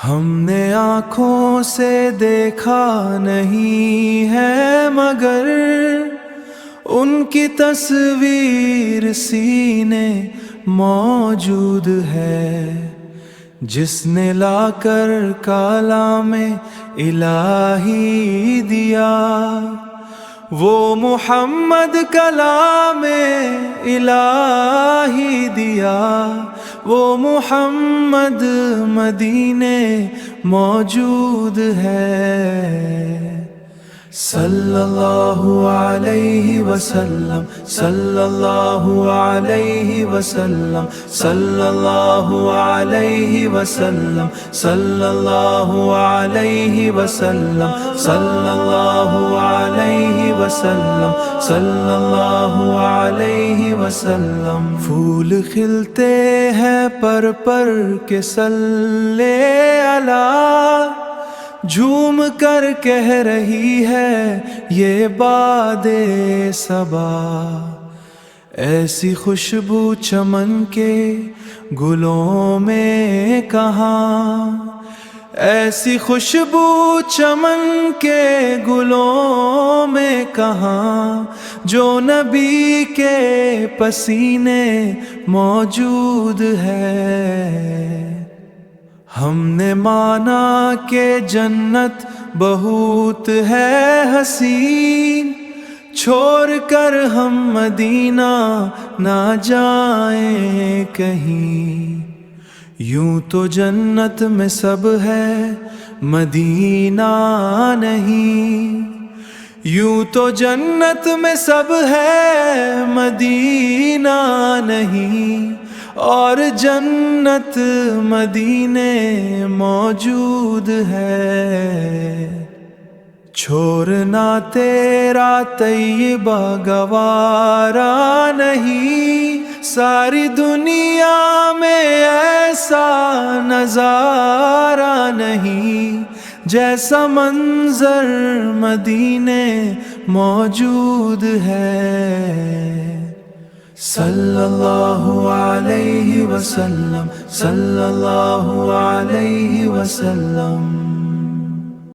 ہم نے آنکھوں سے دیکھا نہیں ہے مگر ان کی تصویر سینے موجود ہے، جس نے لا کر کلام الہی دیا، وہ محمد کلام الہی دیا، وہ محمد مدینے موجود ہے۔ صلی اللہ علیہ وسلم، صلی اللہ علیہ وسلم، صلی اللہ علیہ وسلم، صلی اللہ علیہ وسلم، صلی اللہ علیہ وسلم، صلی اللہ علیہ وسلم۔ پھول کھلتے ہیں پر کے صلی علی، جھوم کر کہہ رہی ہے یہ باد صبا، ایسی خوشبو چمن کے گلوں میں کہاں، ایسی خوشبو چمن کے گلوں میں کہاں، جو نبی کے پسینے موجود ہے۔ ہم نے مانا کہ جنت بہت ہے حسین، چھوڑ کر ہم مدینہ نہ جائیں کہیں، یوں تو جنت میں سب ہے مدینہ نہیں، یوں تو جنت میں سب ہے مدینہ نہیں، اور جنت مدینے موجود ہے۔ چھوڑنا تیرا طیبہ گوارا نہیں، ساری دنیا میں ایسا نظارہ نہیں، جیسا منظر مدینے موجود ہے۔ صلی اللہ علیہ وسلم، صلی اللہ علیہ وسلم۔